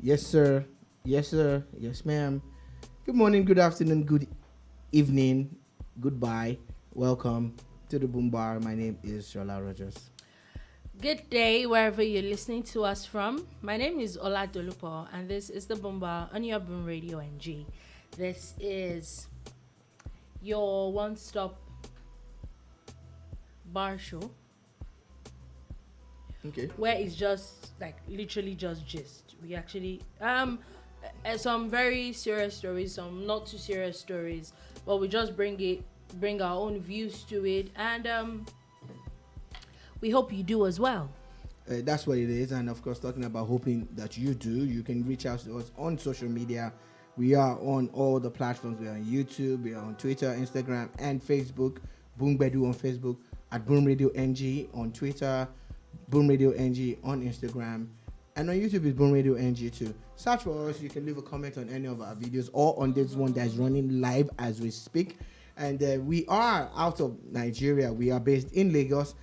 Yes, sir. Yes, sir. Yes, ma'am. Good morning, good afternoon, good evening, goodbye. Welcome to the Boom Bar. My name is Shola Rogers. Good day, wherever you're listening to us from. My name is Ola Dolupo, and this is the Bomba on your Boom Radio NG. This is your one-stop bar show Okay. where it's just like literally just gist. We actually some very serious stories, some not too serious stories, but we just bring our own views to it, and we hope you do as well. That's what it is. And of course, talking about hoping that you do, you can reach out to us on social media. We are on all the platforms. We are on YouTube, we are on Twitter, Instagram, and Facebook. Boom Bedu on Facebook, at Boom Radio NG on Twitter, Boom Radio NG on Instagram, and on YouTube is Boom Radio NG too. Search for us. You can leave a comment on any of our videos or on this one that's running live as we speak. And we are out of Nigeria. We are based in Lagos,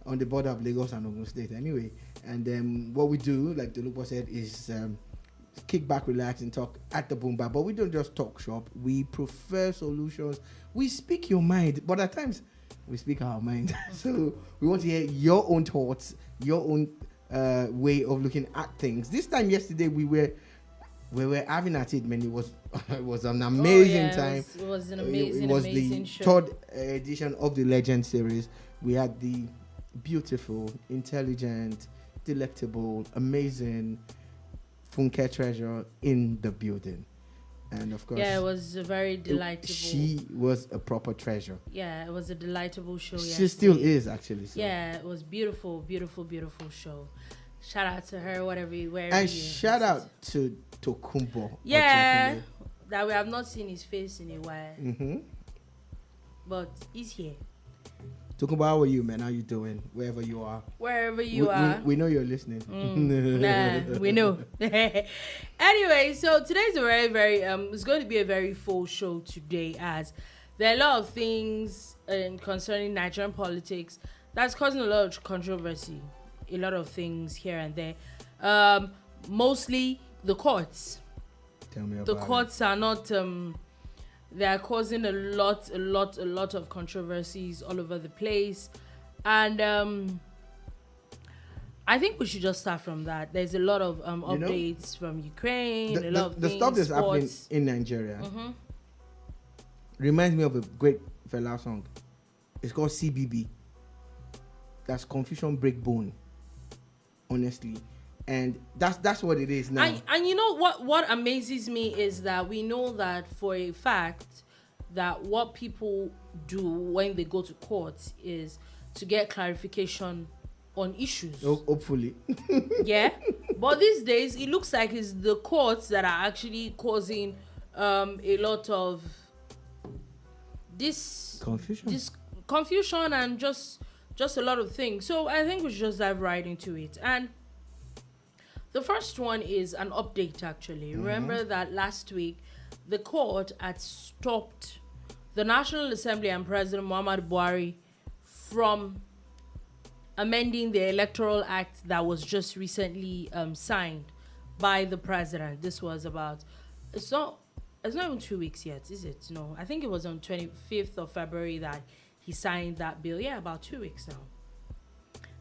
on the border of Lagos and Ogun State anyway. And what we do, like the Lupo said, is kick back, relax, and talk at the boom bar. But we don't just talk shop. We prefer solutions. We speak your mind, but at times we speak our mind. So we want to hear your own thoughts, your own way of looking at things. This time yesterday we were having at it, man. It was an amazing time. It was an amazing, it was amazing the show. third edition of the Legend series. We had the beautiful, intelligent, delectable, amazing Funke Treasure in the building. And of course, Yeah, it was a very delightful. she was a proper treasure. Yeah, it was a delightful show. She yesterday. still is, actually. So. Yeah, it was beautiful, beautiful, beautiful show. Shout out to her, wherever And shout out to Tokumbo. Yeah, that we have not seen his face in a while, Mm-hmm. but he's here. Tokumbo, how are you, man? How you doing? Wherever you are. Wherever you are. We know you're listening. Nah, we know. Anyway, so today's a very, very it's going to be a very full show today, as there are a lot of things concerning Nigerian politics that's causing a lot of controversy. A lot of things here and there. Mostly the courts. Tell me about The courts are not they are causing a lot of controversies all over the place, and I think we should just start from that. There's a lot of updates from Ukraine, a lot of the things, stuff that's happening sports. in Nigeria reminds me of a great fella song. It's called CBB. That's Confusion Break Bone. Honestly. And that's what it is now. And you know what amazes me is that we know that for a fact that what people do when they go to court is to get clarification on issues. Hopefully. Yeah, but these days it looks like it's the courts that are actually causing a lot of this confusion and just a lot of things. So I think we should just dive right into it. And the first one is an update, actually. Remember that last week, the court had stopped the National Assembly and President Muhammad Buhari from amending the Electoral Act that was just recently signed by the president. This was about, it's not even 2 weeks yet, is it? No, I think it was on 25th of February that he signed that bill. Yeah, about 2 weeks now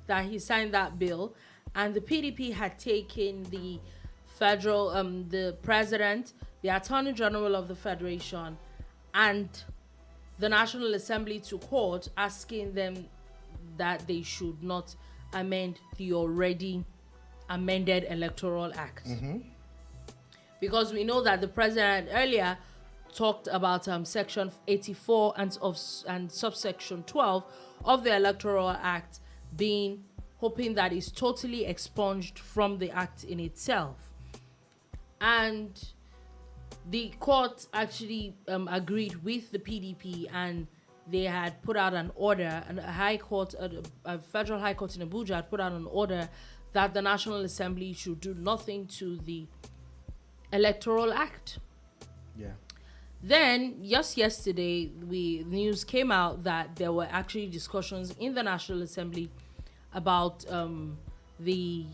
that he signed that bill. And the PDP had taken the federal, the president, the Attorney General of the Federation, and the National Assembly to court, asking them that they should not amend the already amended Electoral Act. Because we know that the president earlier talked about Section 84 and subsection 12 of the Electoral Act being hoping that it's totally expunged from the act in itself. And the court actually agreed with the PDP, and they had put out an order, and a federal high court in Abuja had put out an order that the National Assembly should do nothing to the Electoral Act. Yeah. Then, just yesterday, news came out that there were actually discussions in the National Assembly about the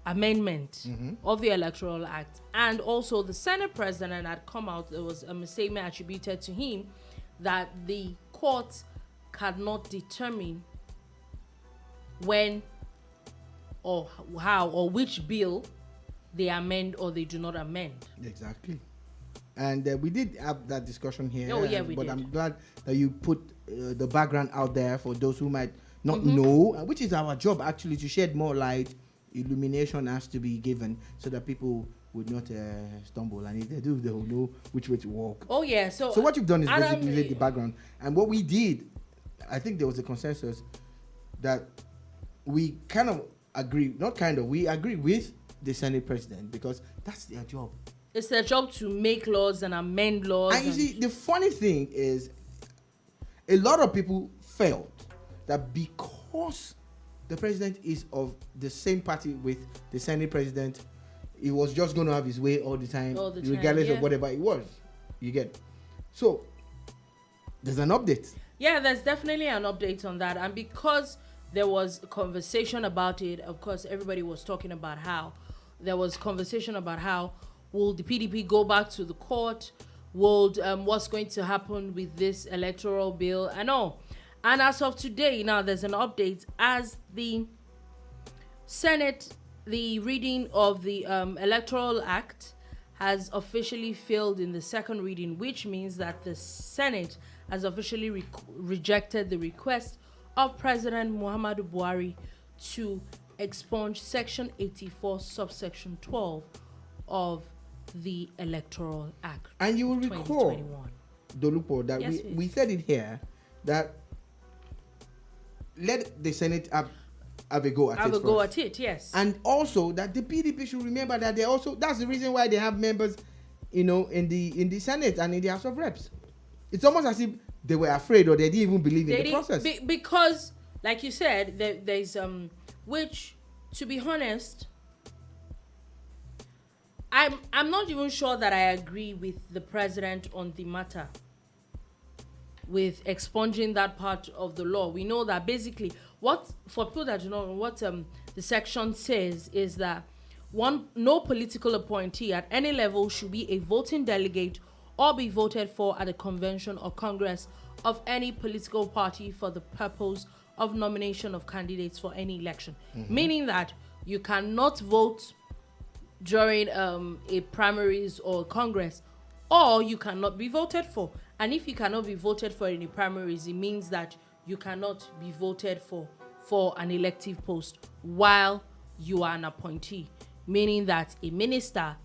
amendment of the Electoral Act, and also the Senate president had come out. There was a statement attributed to him that the court cannot determine when or how or which bill they amend or they do not amend. Exactly. And we did have that discussion here. Oh, yeah, we but did. I'm glad that you put the background out there for those who might not know, which is our job actually, to shed more light. Illumination has to be given so that people would not stumble, and if they do, they will know which way to walk. Oh yeah. So what you've done is basically laid the background, and what we did, I think there was a consensus that we kind of agree, not kind of, we agree with the Senate president because that's their job. It's their job to make laws and amend laws. And you see, the funny thing is, a lot of people felt that because the president is of the same party with the Senate president, he was just going to have his way all the time, regardless of whatever it was. You get. So, there's an update. Yeah, there's definitely an update on that. And because there was a conversation about it, of course, everybody was talking about how there was conversation about how will the PDP go back to the court? Will what's going to happen with this electoral bill and all? And as of today, now there's an update as the Senate, the reading of the Electoral Act has officially failed in the second reading, which means that the Senate has officially rejected the request of President Muhammadu Buhari to expunge Section 84, subsection 12 of the Electoral Act. And you will recall, Dolupo, that we said it here, that let the Senate have a go at it. Have a go at it, yes. And also that the PDP should remember that that's the reason why they have members, in the Senate and in the House of Reps. It's almost as if they were afraid or they didn't even believe in the process. Because, like you said, there's which, to be honest, I'm not even sure that I agree with the president on the matter with expunging that part of the law. We know that basically for people that do not know what the section says is that no political appointee at any level should be a voting delegate or be voted for at a convention or congress of any political party for the purpose of nomination of candidates for any election. Meaning that you cannot vote during a primaries or congress, or you cannot be voted for. And if you cannot be voted for in the primaries, it means that you cannot be voted for an elective post while you are an appointee. Meaning that a minister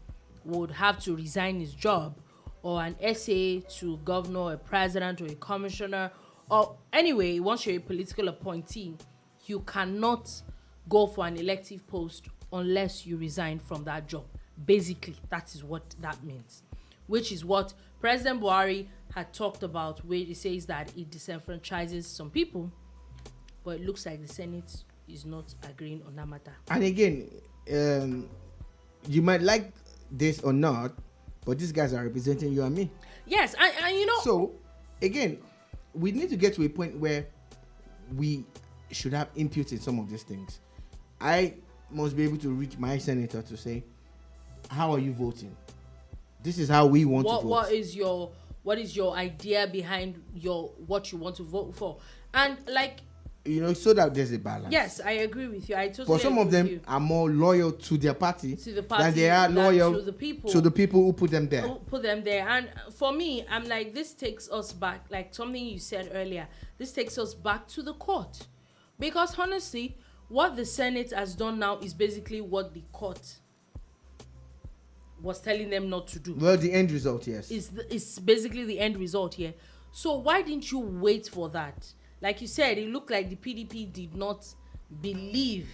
would have to resign his job, or an SA to governor, a president, or a commissioner, or anyway, once you're a political appointee, you cannot go for an elective post unless you resign from that job. Basically, that is what that means, which is what President Buhari had talked about, where he says that it disenfranchises some people, but it looks like the Senate is not agreeing on that matter. And again, you might like this or not, but these guys are representing you and me. Yes, and you know. So, again, we need to get to a point where we should have input in some of these things. I must be able to reach my senator to say, how are you voting? This is how we want to vote. What is your idea behind what you want to vote for? And like, so that there's a balance. Yes, I agree with you. I totally But some of them are more loyal to their party, than they are loyal to the people who put them there. And for me, I'm like, this takes us back, like something you said earlier, this takes us back to the court. Because honestly, what the Senate has done now is basically what the court was telling them not to do. Well, the end result, yes. It's basically the end result here. So why didn't you wait for that? Like you said, it looked like the PDP did not believe,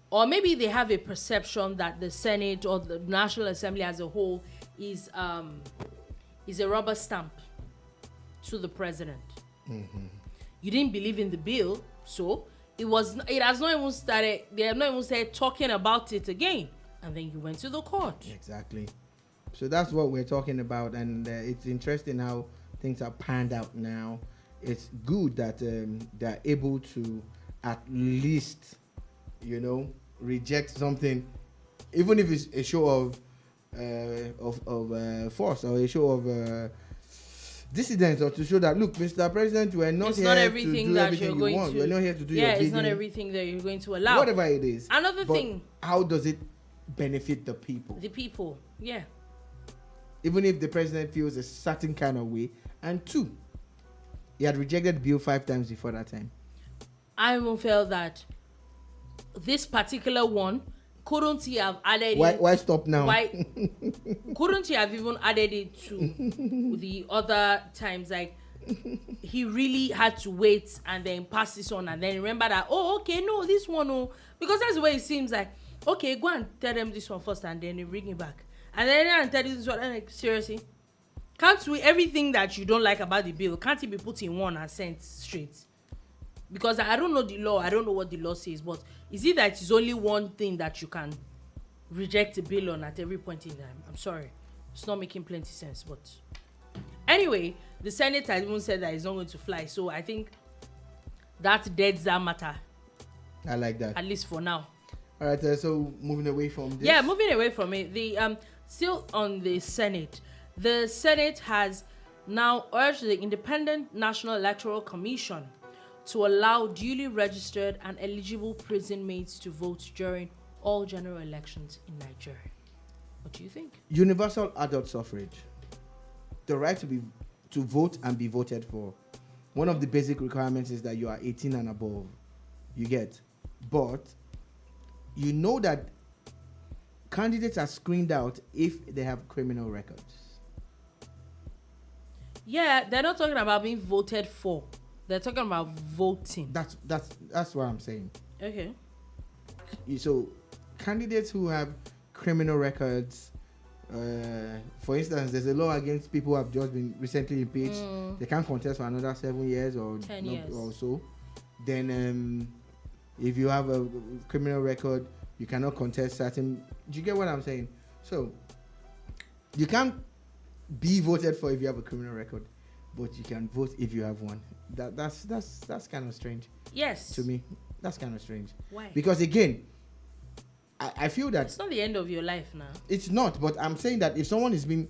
or maybe they have a perception that the Senate or the National Assembly as a whole is a rubber stamp to the president. You didn't believe in the bill, so it has not even started. They have not even started talking about it again, and then you went to the court. Exactly. So that's what we're talking about, and it's interesting how things are panned out now. It's good that they're able to at least, reject something, even if it's a show of force or a show of dissidence, or to show that, look, Mr. President, we're not It's here not to everything do that everything you're you going want. to. We're not here to do Yeah, your it's not bidding. everything that you're going to allow. Whatever it is. Another But thing. how does it benefit the people? The people. Yeah. Even if the president feels a certain kind of way. And two, he had rejected bill 5 times before that time. I even felt that this particular one, couldn't he have added Why stop now? Why couldn't he have even added it to the other times? Like, he really had to wait and then pass this on and then remember that, oh, okay, no, this one, oh, because that's the way it seems like, okay, go and tell them this one first and then they bring it back. And then tell this one, like, seriously? Can't we, everything that you don't like about the bill, can't it be put in one and sent straight? Because I don't know the law, I don't know what the law says, but is it that it's only one thing that you can reject a bill on at every point in time? I'm sorry, it's not making plenty sense. But anyway, the Senate has even said that it's not going to fly, so I think that deads that matter. I like that. At least for now. All right, so moving away from this. Yeah, moving away from it. The still on the Senate has now urged the Independent National Electoral Commission to allow duly registered and eligible prison mates to vote during all general elections in Nigeria. What do you think? Universal adult suffrage. The right to vote and be voted for. One of the basic requirements is that you are 18 and above. You get. But you know that candidates are screened out if they have criminal records. Yeah, they're not talking about being voted for. They're talking about voting. That's what I'm saying. Okay. So, candidates who have criminal records, for instance, there's a law against people who have just been recently impeached. They can't contest for another 7 years or 10 years or so. Then, if you have a criminal record, you cannot contest certain. Do you get what I'm saying? So, you can't be voted for if you have a criminal record, but you can vote if you have one. That's kind of strange. Yes. To me, that's kind of strange. Why? Because again, I feel that it's not the end of your life now. It's not, but I'm saying that if someone is being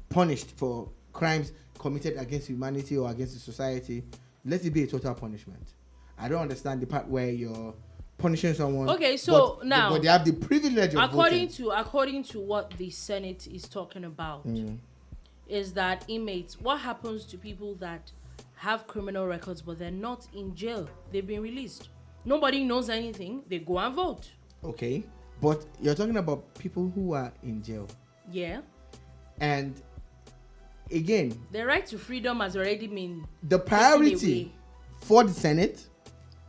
punished for crimes committed against humanity or against the society, let it be a total punishment. I don't understand the part where you're punishing someone. Okay, so but, now, but they have the privilege of according voting. to what the Senate is talking about, is that inmates, what happens to people that have criminal records but they're not in jail? They've been released. Nobody knows anything. They go and vote. Okay, but you're talking about people who are in jail. Yeah. And again, the right to freedom has already been the priority for the Senate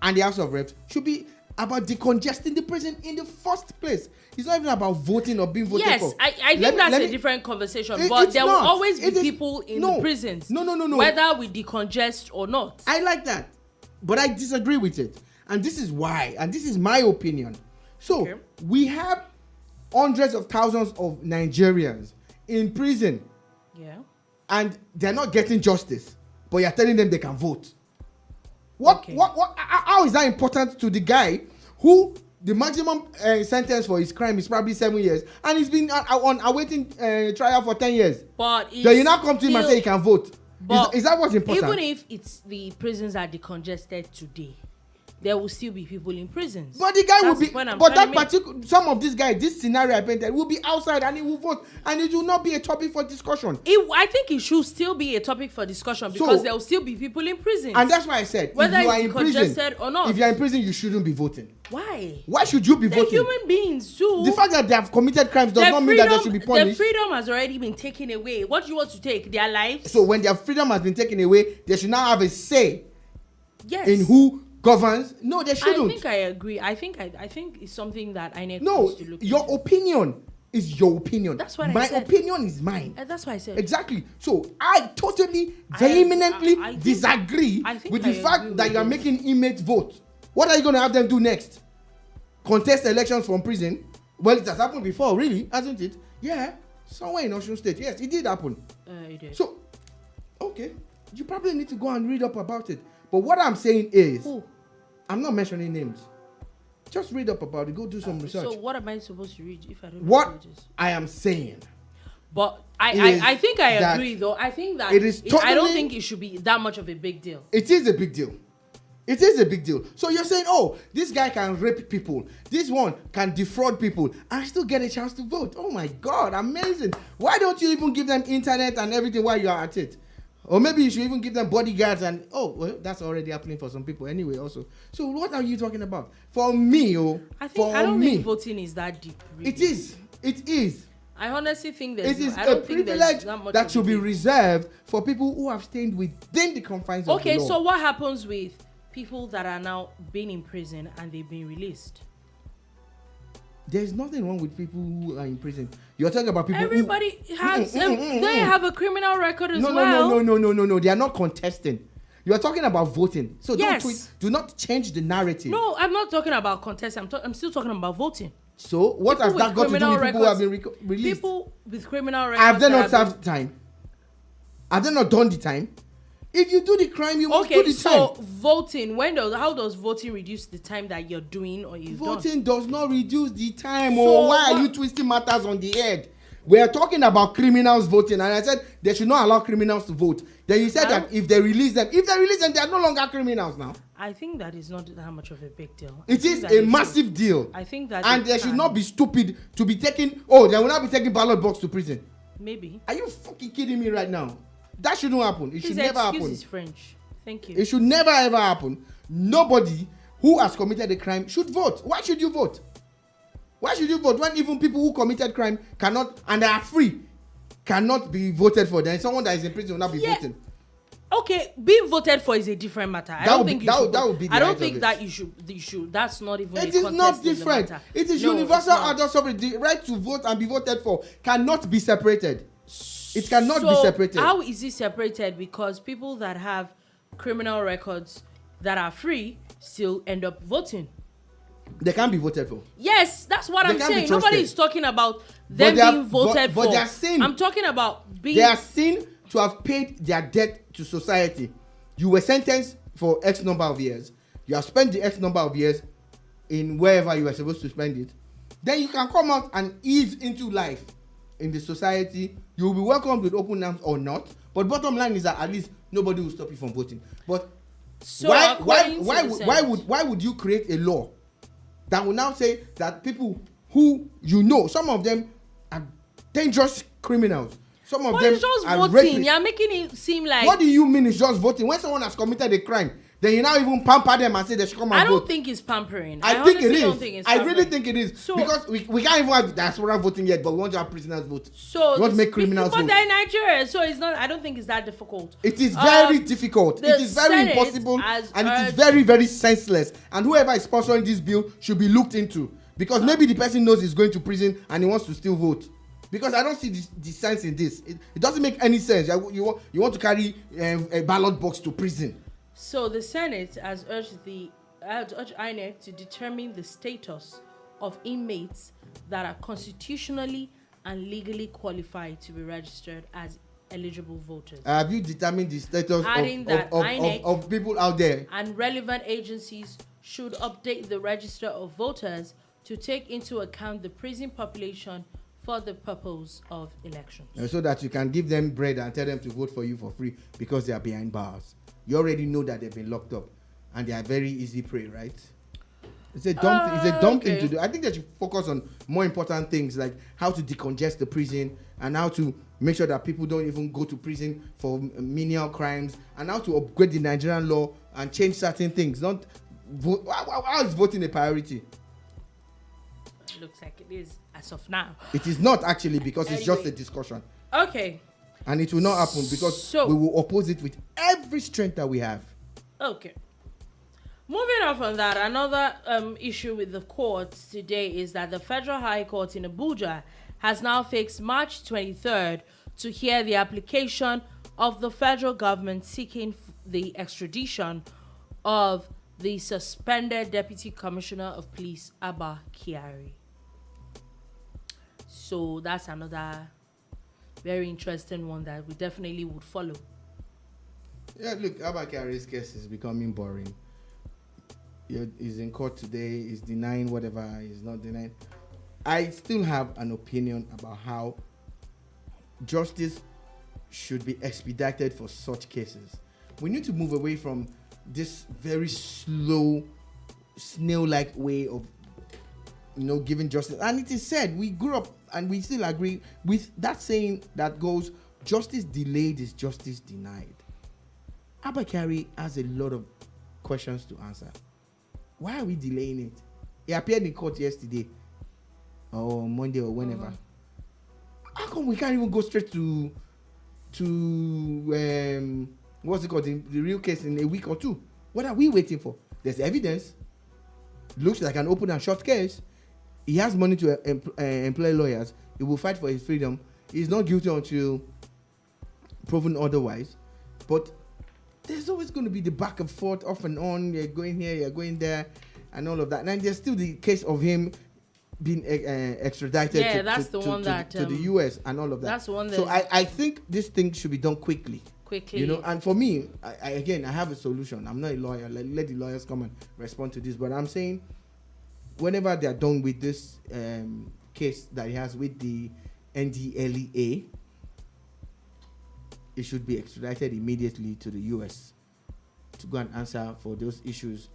and the House of Reps should be about decongesting the prison in the first place. It's not even about voting or being voted for. Yes, I think that's a different conversation. But there will always be people in the prisons. No. Whether we decongest or not. I like that. But I disagree with it. And this is why. And this is my opinion. So, we have hundreds of thousands of Nigerians in prison. Yeah. And they're not getting justice. But you're telling them they can vote. How is that important to the guy who the maximum sentence for his crime is probably 7 years and he's been on awaiting trial for 10 years? But then you now come to him and say he can vote. Is that what's important? Even if it's the prisons are decongested today, there will still be people in prisons. But the guy will be. But that particular, some of these guys, this scenario I painted, will be outside and he will vote, and it will not be a topic for discussion. I think it should still be a topic for discussion because there will still be people in prison. And that's why I said, whether if you are it's in prison or not, if you are in prison, you shouldn't be voting. Why? Why should you be voting? They're human beings too. The fact that they have committed crimes does not mean that they should be punished. Their freedom has already been taken away. What do you want to take? Their lives? So when their freedom has been taken away, they should now have a say. Yes. In who governs. No, they shouldn't. I think I agree. I think it's something that I need to look your into. Opinion is your opinion. That's what my I said. opinion is mine. That's what I said. Exactly. So I totally vehemently disagree with the fact that you are making inmates vote. What are you going to have them do next? Contest elections from prison? Well, it has happened before, really, hasn't it? Yeah, somewhere in Osun State. Yes, it did happen. It did. So, okay, you probably need to go and read up about it. But what I'm saying is, I'm not mentioning names. Just read up about it. Go do some research. So what am I supposed to read if I don't know What what it is? I am saying. But I think I agree though. I think that it is I don't totally- think it should be that much of a big deal. It is a big deal. It is a big deal. So you're saying, oh, this guy can rape people. This one can defraud people and still get a chance to vote. Oh my God, amazing. Why don't you even give them internet and everything while you are at it? Or maybe you should even give them bodyguards and, well, that's already happening for some people anyway also. So what are you talking about? For me, I don't think voting is that deep. Really. It is. It is. I honestly think It is a privilege that should be reserved for people who have stayed within the confines of the law. Okay, so what happens with people that are now being in prison and they've been released? There's nothing wrong with people who are in prison. You're talking about people Everybody has they have a criminal record as well. No. They are not contesting. You are talking about voting. So Yes. do not change the narrative. No, I'm not talking about contest. I'm still talking about voting. So what People has that with got to do criminal with people who have records- been released? People with criminal records. Have they that not have been- served time? Have they not done the time? If you do the crime, you must do Okay, the so time. voting. How does voting reduce the time that you're doing or you've done? Voting does not reduce the time. So Why are what- you twisting matters on the head? We are talking about criminals voting, and I said they should not allow criminals to vote. Then you said that if they release them, they are no longer criminals now. I think that is not that much of a big deal. It is a massive deal. I think that And they they should can. not be stupid to be taking. Oh, they will not be taking ballot box to prison. Maybe. Are you fucking kidding me right now? That shouldn't happen. It should His never excuse happen. is French. Thank you. It should never ever happen. Nobody who has committed a crime should vote. Why should you vote? Why should you vote when even people who committed crime cannot and they are free cannot be voted for? Then someone that is in prison will not be voting. Okay, being voted for is a different matter. I don't think that would be the I height don't of think it. that you should. That's not even. It a is not contest in the different. matter. It is No, universal it's not. adult suffrage. The right to vote and be voted for cannot be separated. It cannot be separated. How is it separated? Because people that have criminal records that are free still end up voting. They can't be voted for. Yes, that's what They I'm can't be saying. trusted. Nobody is talking about But them they are- being voted but for. they are seen. I'm talking about being. They are seen to have paid their debt to society. You were sentenced for X number of years. You have spent the X number of years in wherever you were supposed to spend it. Then you can come out and ease into life in the society. You will be welcomed with open arms or not. But bottom line is that at least nobody will stop you from voting. But So why would you create a law that will now say that people who some of them are dangerous criminals, some of But them it's just are voting. rapists. You're making it seem like. What do you mean it's just voting? When someone has committed a crime, then you now even pamper them and say they should come and I vote. don't think it's pampering. I think it honestly is. don't think it's I really pampering. think it is. So- because we can't even have diaspora voting yet, but we want to have prisoners vote. So we want to make criminals but vote. they're in Nigeria, so it's not. I don't think it's that difficult. It is very difficult. the It is very Senate impossible, has and it is urged- very, very senseless. And whoever is sponsoring this bill should be looked into, because maybe the person knows he's going to prison and he wants to still vote. Because I don't see the sense in this. It doesn't make any sense. You want to carry a ballot box to prison. So the Senate has urged INEC to determine the status of inmates that are constitutionally and legally qualified to be registered as eligible voters. Have you determined the status Adding that INEC of people out there? And relevant agencies should update the register of voters to take into account the prison population for the purpose of elections. So that you can give them bread and tell them to vote for you for free because they are behind bars. You already know that they've been locked up and they are very easy prey, right? It's a dumb thing to do. I think they should focus on more important things like how to decongest the prison and how to make sure that people don't even go to prison for menial crimes, and how to upgrade the Nigerian law and change certain things. Not vote. How is voting a priority? It looks like it is as of now. It is not actually, because it's just a discussion. Okay. And it will not happen because we will oppose it with every strength that we have. Okay. Moving on from that, another issue with the courts today is that the Federal High Court in Abuja has now fixed March 23rd to hear the application of the federal government seeking the extradition of the suspended Deputy Commissioner of Police, Abba Kyari. So that's another very interesting one that we definitely would follow. Yeah, look, Abba Kyari's case is becoming boring. is in court today, is denying whatever, is not denying. I still have an opinion about how justice should be expedited for such cases. We need to move away from this very slow, snail-like way of, giving justice. And it is said, we grew up and we still agree with that saying that goes, justice delayed is justice denied. Abba Kyari has a lot of questions to answer. Why are we delaying it? He appeared in court yesterday or Monday or whenever. How come we can't even go straight to what's it called, the real case in a week or two? What are we waiting for? There's evidence. Looks like an open and shut case. He has money to employ lawyers. He will fight for his freedom. He's not guilty until proven otherwise. But there's always going to be the back and forth, off and on. You're going here, you're going there, and all of that. And there's still the case of him being extradited to the US and all of that. That's the one. So I think this thing should be done quickly. And for me, I have a solution. I'm not a lawyer. Let the lawyers come and respond to this. But I'm saying, whenever they are done with this case that he has with the NDLEA, it should be extradited immediately to the US to go and answer for those issues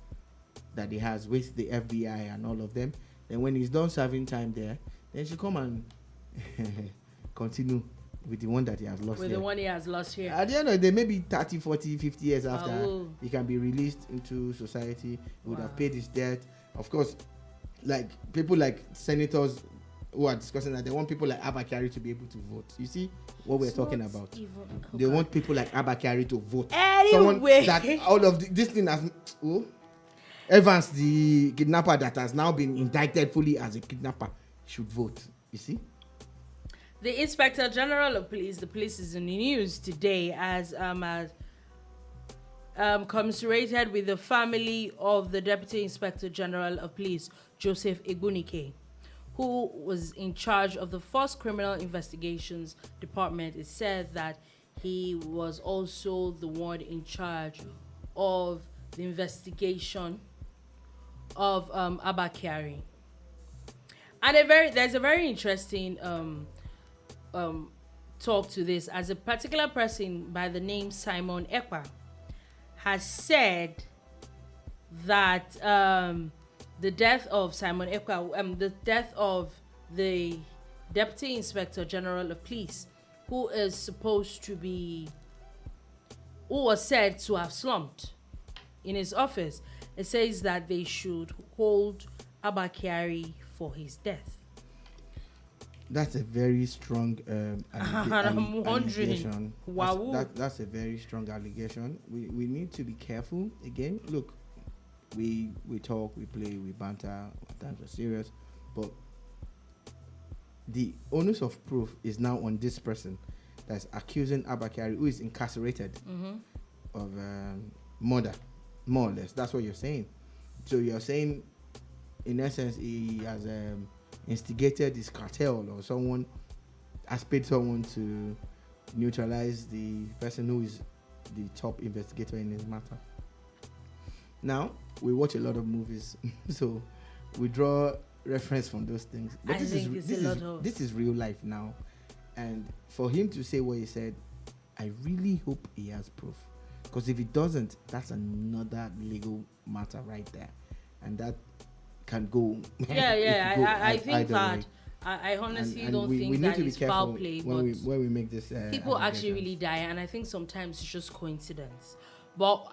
that he has with the FBI and all of them. Then when he's done serving time there, then he should come and continue with the one that he has lost with here. The one he has lost here. At the end of the day, maybe 30, 40, 50 years after, he can be released into society. He would have paid his debt. Of course, like people like senators who are discussing that, they want people like Abba Kyari to be able to vote. You see what we're talking about? They want people like Abba Kyari to vote. Anyway. Someone that all of this thing has... Evans, the kidnapper that has now been indicted fully as a kidnapper, should vote. You see? The Inspector General of Police, the police is in the news today as commiserated with the family of the Deputy Inspector General of Police, Joseph Egbunike, who was in charge of the First Criminal Investigations Department. It said that he was also the one in charge of the investigation of Abba Kyari. And there's a very interesting talk to this, as a particular person by the name Simon Ekpa has said that the death of Simon Ekpa, the death of the Deputy Inspector General of Police, who was said to have slumped in his office, it says that they should hold Abba Kyari for his death. That's a very strong I'm wondering. allegation. Wow. That's a very strong allegation. We need to be careful. Again, look, we talk, we play, we banter, at times we're serious, but the onus of proof is now on this person that's accusing Abba Kyari, who is incarcerated, of murder, more or less. That's what you're saying. So you're saying, in essence, he has instigated this cartel, or someone has paid someone to neutralize the person who is the top investigator in his matter. Now, we watch a lot of movies, so we draw reference from those things. But this is real life now. And for him to say what he said, I really hope he has proof. Because if he doesn't, that's another legal matter right there. And that can go... I think that... I honestly don't think that it's foul play. When we make this... people actually really die, and I think sometimes it's just coincidence. But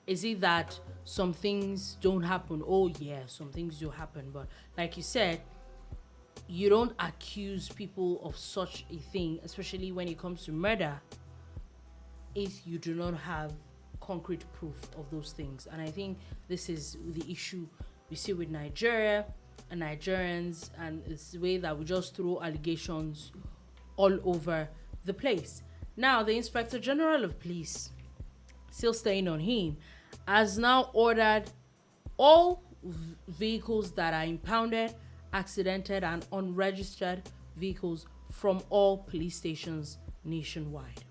is it that some things don't happen? Oh yeah, some things do happen. But like you said, you don't accuse people of such a thing, especially when it comes to murder, if you do not have concrete proof of those things. And I think this is the issue we see with Nigeria and Nigerians, and it's the way that we just throw allegations all over the place. Now, the Inspector General of Police, still staying on him, has now ordered all vehicles that are impounded, accidented, and unregistered vehicles from all police stations nationwide.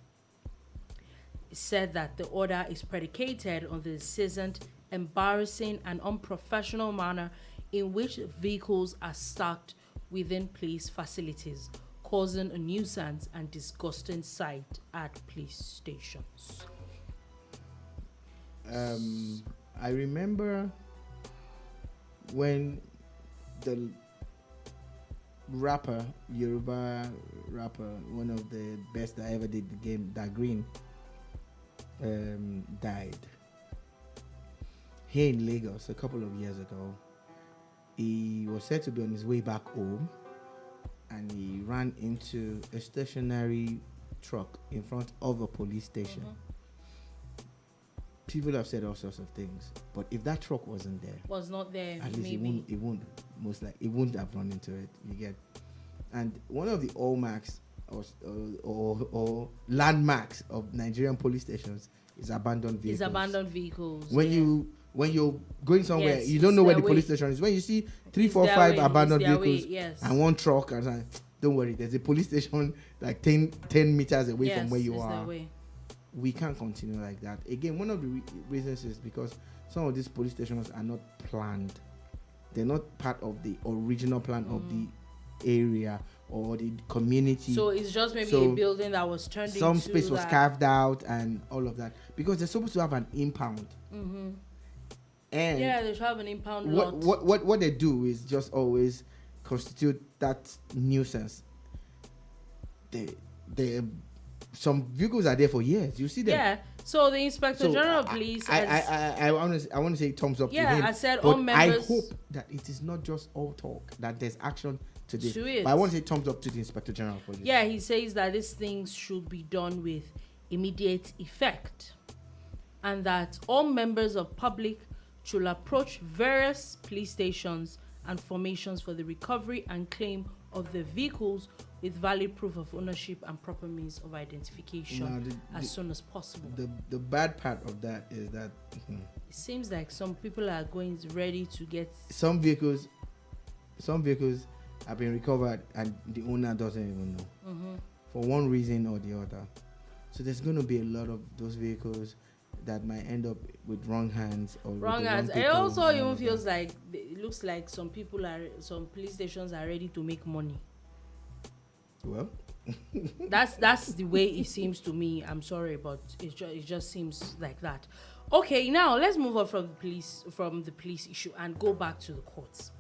It said that the order is predicated on the incessant embarrassing, and unprofessional manner in which vehicles are stacked within police facilities, causing a nuisance and disgusting sight at police stations. I remember when the Yoruba rapper, one of the best that ever did the game, that Green, died. Here in Lagos a couple of years ago, he was said to be on his way back home, and he ran into a stationary truck in front of a police station. People have said all sorts of things, but if that truck wasn't there, Was not there, at least maybe. it wouldn't have run into it. You get, and one of the hallmarks or landmarks of Nigerian police stations is abandoned vehicles. Is abandoned vehicles. When you're going somewhere, Yes, you don't know it's where the their police way. station is. When you see 3, It's 4, their 5 way, abandoned it's their vehicles way, yes. and one truck, and like, don't worry, there's a police station like 10 meters away from where you it's are. their way. We can't continue like that. Again, one of the reasons is because some of these police stations are not planned. They're not part of the original plan of the area or the community. So it's just maybe a building that was turned into some space was that. carved out and all of that, because they're supposed to have an impound. And Yeah, they should have an impound lot. what they do is just always constitute that nuisance. They some vehicles are there for years. You see them. Yeah. So the Inspector So General of Police. I want to say thumbs up to him. I said but all members. I hope that it is not just all talk, that there's action to this. To it. But I want to say thumbs up to the Inspector General of Police. Yeah, he says that these things should be done with immediate effect, and that all members of public should approach various police stations and formations for the recovery and claim of the vehicles with valid proof of ownership and proper means of identification as soon as possible. The bad part of that is that It seems like some people are ready to get. some vehicles have been recovered and the owner doesn't even know, for one reason or the other. So there's going to be a lot of those vehicles that might end up with wrong hands or Wrong with the hands. wrong It people also and even all of feels that. like it looks like some police stations are ready to make money. Well, That's the way it seems to me. I'm sorry, but it just seems like that. Okay, now let's move on from the police issue and go back to the courts.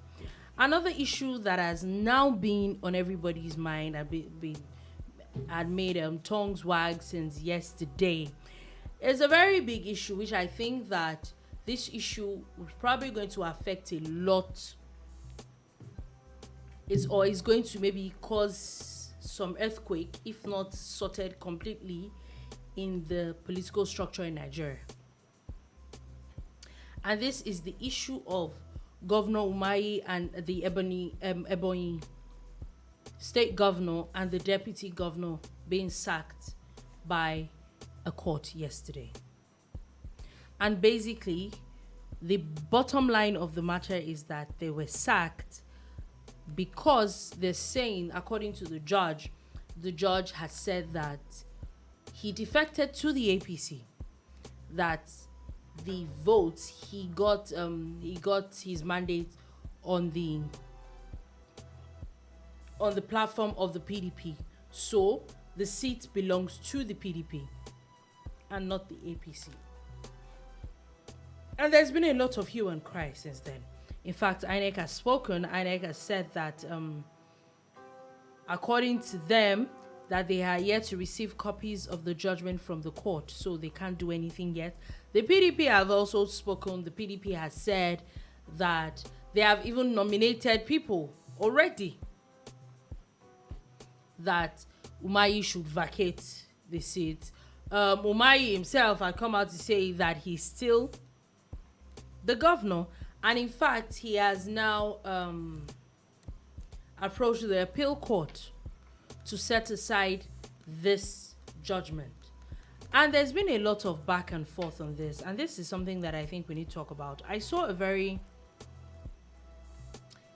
Another issue that has now been on everybody's mind and made tongues wag since yesterday is a very big issue, which I think that this issue is probably going to affect a lot. Is going to maybe cause some earthquake, if not sorted completely, in the political structure in Nigeria. And this is the issue of Governor Umahi and the Ebonyi state governor and the deputy governor being sacked by a court yesterday. And basically, the bottom line of the matter is that they were sacked because they're saying, according to the judge has said that he defected to the APC, that the votes he got his mandate on the platform of the PDP, so the seat belongs to the PDP and not the APC. And there's been a lot of hue and cry since then. In fact, INEC has spoken. INEC has said that according to them, that they are yet to receive copies of the judgment from the court, so they can't do anything yet. The PDP have also spoken. The PDP has said that they have even nominated people already, that Umahi should vacate the seat. Umahi himself had come out to say that he's still the governor, and in fact he has now approached the appeal court to set aside this judgment. And there's been a lot of back and forth on this, and this is something that I think we need to talk about. I saw a very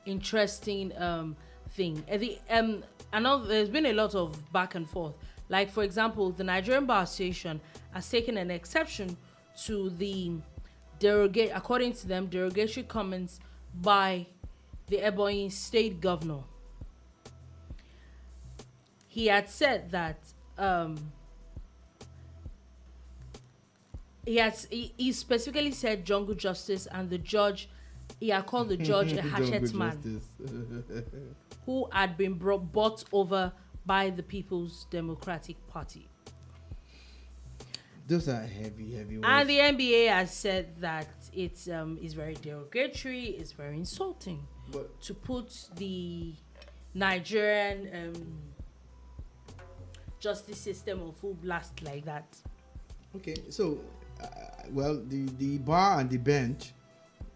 interesting thing. There's been a lot of back and forth. Like, for example, the Nigerian Bar Association has taken an exception to the according to them, derogatory comments by the Ebonyi state governor. He had said that he specifically said jungle justice, and the judge, he had called the judge a hatchet man who had been bought over by the People's Democratic Party. Those are heavy words. And the NBA has said that it's is very derogatory, it's very insulting to put the Nigerian justice system on full blast like that. Okay, so well, the bar and the bench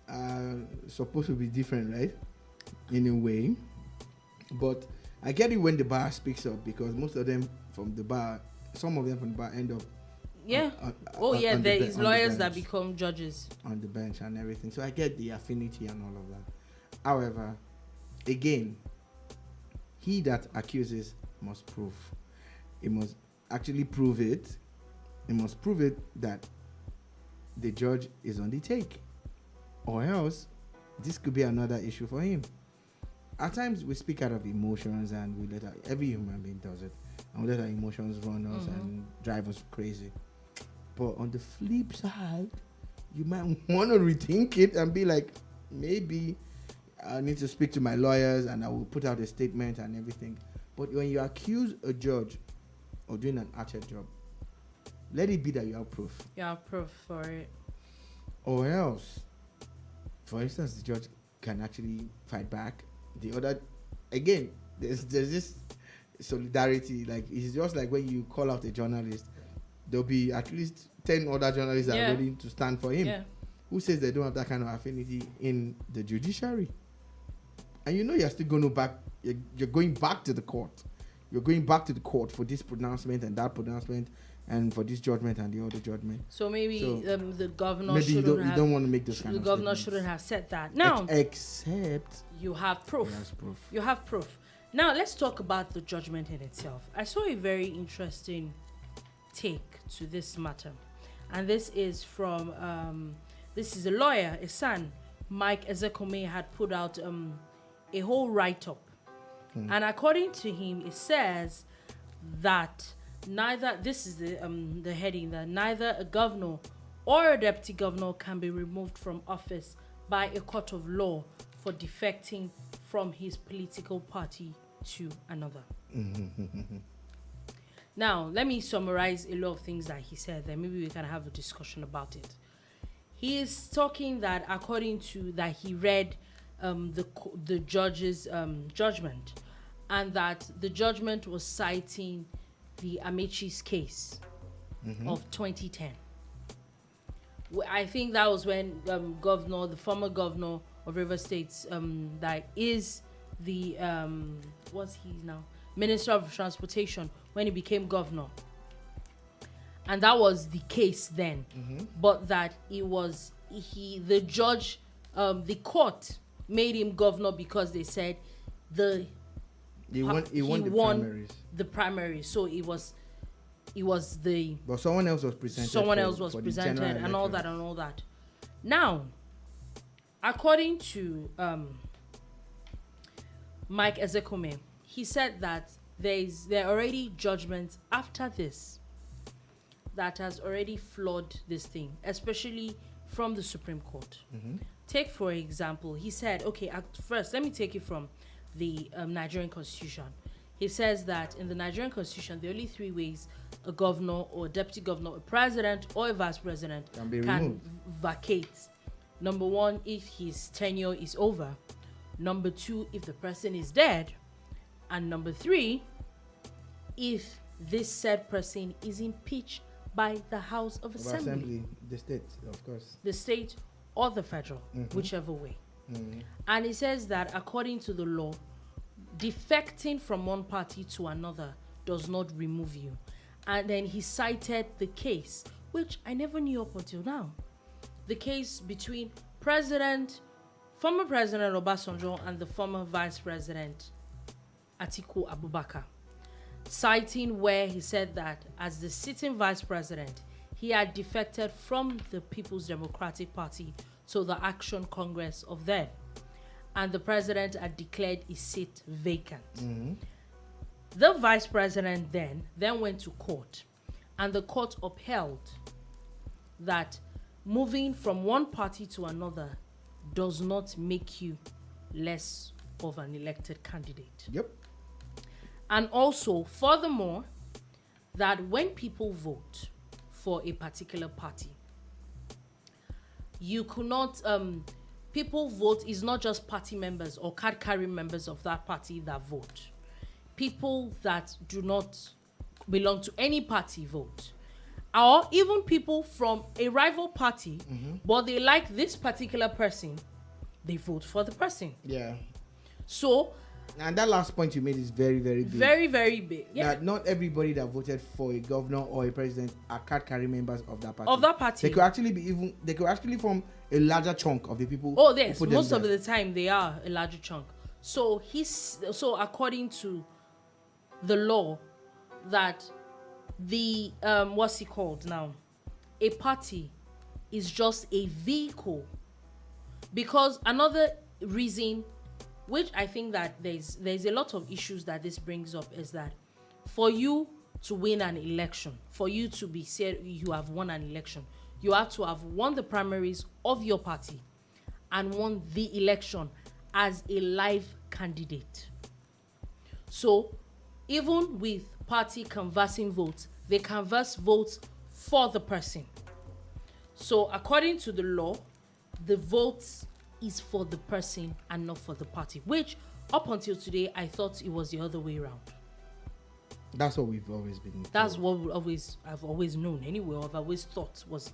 are supposed to be different, right? In a way, but I get it when the bar speaks up, because most of them from the bar, some of them from the bar end up. Yeah. There is lawyers that become judges on the bench and everything. So I get the affinity and all of that. However, again, he that accuses must prove. He must actually prove it. He must prove it that the judge is on the take, or else this could be another issue for him. At times we speak out of emotions, and we let every human being does it, and we let our emotions run us and drive us crazy. But on the flip side, you might want to rethink it and be like, maybe I need to speak to my lawyers and I will put out a statement and everything. But when you accuse a judge of doing an hatchet job, let it be that you have proof. You have proof for it. Or else, for instance, the judge can actually fight back. The other, again, there's this solidarity. Like, it's just like when you call out a journalist, there'll be at least 10 other journalists that are ready to stand for him. Yeah. Who says they don't have that kind of affinity in the judiciary? And you're still going back. You're going back to the court. You're going back to the court for this pronouncement and that pronouncement, and for this judgment and the other judgment. So maybe the governor maybe shouldn't you don't want to make this kind of the governor statements. shouldn't have said that. Now, except you have proof. You have proof. Now let's talk about the judgment in itself. I saw a very interesting take to this matter, and this is from this is a lawyer, a son, Mike Ezekome, had put out a whole write-up, and according to him, it says that this is the heading, that neither a governor or a deputy governor can be removed from office by a court of law for defecting from his political party to another. Now, let me summarize a lot of things that he said, then maybe we can have a discussion about it. He is talking that according to that he read the judge's judgment, and that the judgment was citing the Amechi's case of 2010. I think that was when the former governor of Rivers State, that is the what's he now? Minister of Transportation, when he became governor. And that was the case then. But that the judge, the court made him governor because they said he won the primaries. So it was but someone else was presented. And all that. Now, according to Mike Ezekome, he said that there are already judgments after this that has already flawed this thing, especially from the Supreme Court. Take, for example, he said, okay, first, let me take it from the Nigerian Constitution. He says that in the Nigerian Constitution, there are only 3 ways a governor or a deputy governor, a president or a vice president can vacate. Number 1, if his tenure is over. Number 2, if the person is dead. And number 3, if this said person is impeached by the House of Assembly. The state, of course. The state or the federal, whichever way. And it says that according to the law, defecting from one party to another does not remove you. And then he cited the case, which I never knew up until now. The case between former President Obasanjo and the former Vice President Atiku Abubakar, citing where he said that as the sitting Vice President, he had defected from the People's Democratic Party to the Action Congress of then, and the president had declared his seat vacant. The vice president then went to court, and the court upheld that moving from one party to another does not make you less of an elected candidate. Yep. And also, furthermore, that when people vote for a particular party, you could not, people vote is not just party members or card carrying members of that party that vote. People that do not belong to any party vote. Or even people from a rival party, but they like this particular person, they vote for the person. Yeah. So, and that last point you made is very, very big. Very, very big. Yeah. That not everybody that voted for a governor or a president are card-carrying members of that party. Of that party. They could actually form a larger chunk of the people. Oh, yes. Most of the time they are a larger chunk. So according to the law, that the what's it called now? A party is just a vehicle. Because another reason, which I think that there's a lot of issues that this brings up, is that for you to win an election, for you to be said you have won an election, you have to have won the primaries of your party and won the election as a live candidate. So even with party canvassing votes, they canvass votes for the person. So according to the law, the votes is for the person and not for the party, which up until today I thought it was the other way around. That's what we've always been told. That's what I've always known anyway, I've always thought was.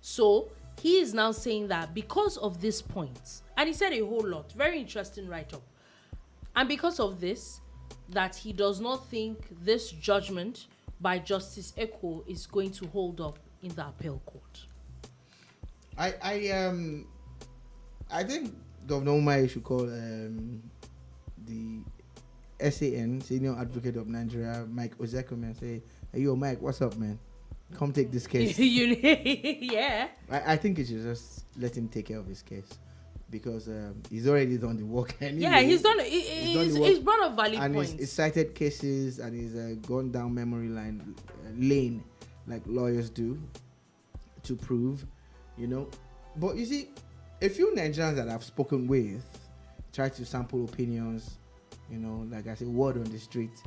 So he is now saying that because of this point, and he said a whole lot, very interesting write-up, and because of this, that he does not think this judgment by Justice Eko is going to hold up in the appeal court. I think Governor Umahi should call the SAN, Senior Advocate of Nigeria, Mike Ozekome, and say, "Hey, yo, Mike, what's up, man? Come take this case." Yeah. I think you should just let him take care of his case, because he's already done the work anyway. Yeah, he's done. He's brought up valid and points. He's cited cases, and he's gone down memory lane like lawyers do to prove, But you see, a few Nigerians that I've spoken with try to sample opinions, like I say, word on the street.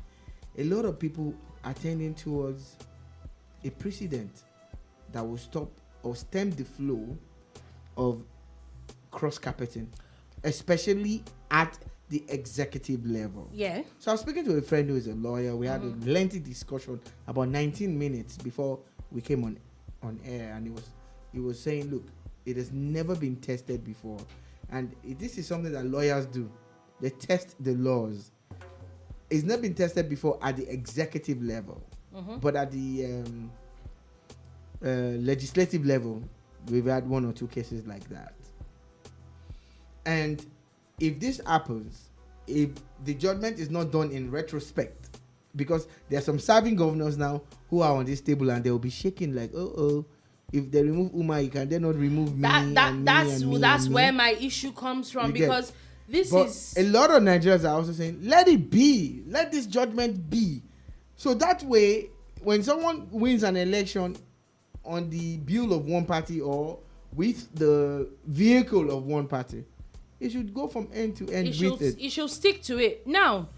A lot of people are tending towards a precedent that will stop or stem the flow of cross-carpeting, especially at the executive level. Yeah. So I was speaking to a friend who is a lawyer. We had a lengthy discussion about 19 minutes before we came on air, and he was saying, look, it has never been tested before, and this is something that lawyers do. They test the laws. It's not been tested before at the executive level, but at the legislative level, we've had one or two cases like that. And if this happens, if the judgment is not done in retrospect, because there are some serving governors now who are on this table and they will be shaking like, if they remove Umahi, can they not remove me? That's where my issue comes from, because a lot of Nigerians are also saying, let it be, let this judgment be. So that way, when someone wins an election on the bill of one party or with the vehicle of one party, it should go from end to end with it. It should stick to it. Now,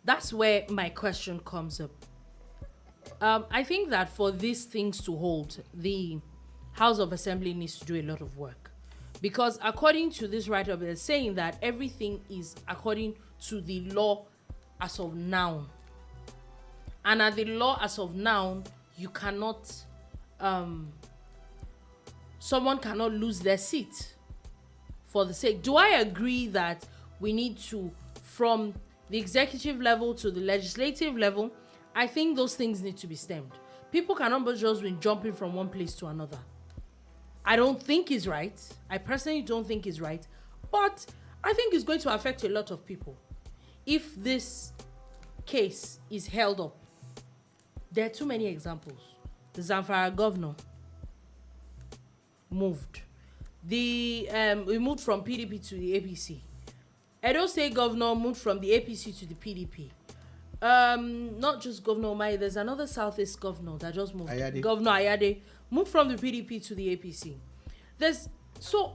that's where my question comes up. I think that for these things to hold, the House of Assembly needs to do a lot of work. Because according to this write-up, they're saying that everything is according to the law as of now. And at the law as of now, you cannot, someone cannot lose their seat for the sake. Do I agree that we need to, from the executive level to the legislative level, I think those things need to be stemmed. People cannot just be jumping from one place to another. I don't think it's right. I personally don't think it's right. But I think it's going to affect a lot of people. If this case is held up, there are too many examples. The Zamfara governor, moved. We moved from PDP to the APC. Edo State governor moved from the APC to the PDP. Not just Governor Umahi, there's another Southeast governor that just moved. Ayade. Governor Ayade moved from the PDP to the APC.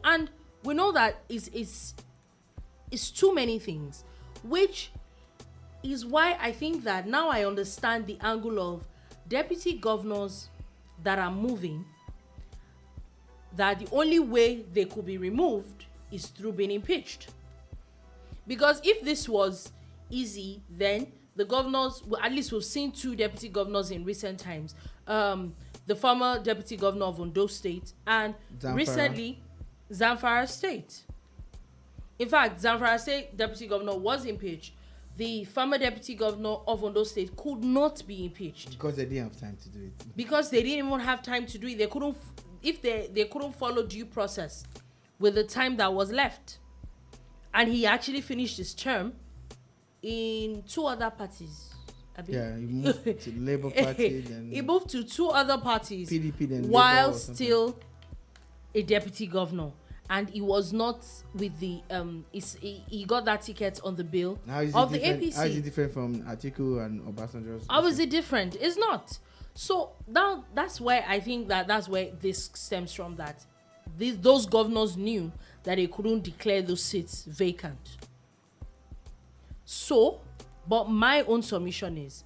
And we know that it's too many things, which is why I think that now I understand the angle of deputy governors that are moving, that the only way they could be removed is through being impeached. Because if this was easy, then the governors, well, at least we've seen 2 deputy governors in recent times. The former deputy governor of Ondo State and recently Zamfara State. In fact, Zamfara State deputy governor was impeached. The former deputy governor of Ondo State could not be impeached. Because they didn't have time to do it. Because they didn't even have time to do it. They couldn't, if they couldn't follow due process with the time that was left. And he actually finished his term in 2 other parties. Yeah, he moved to the Labour Party. Then he moved to 2 other parties. PDP then while still a deputy governor. And he was not with the he got that ticket on the bill of the APC. How is it different from Atiku and Obasanjo's? How is it different? It's not. So now that's why I think that's where this stems from, that those governors knew that they couldn't declare those seats vacant. So, but my own submission is,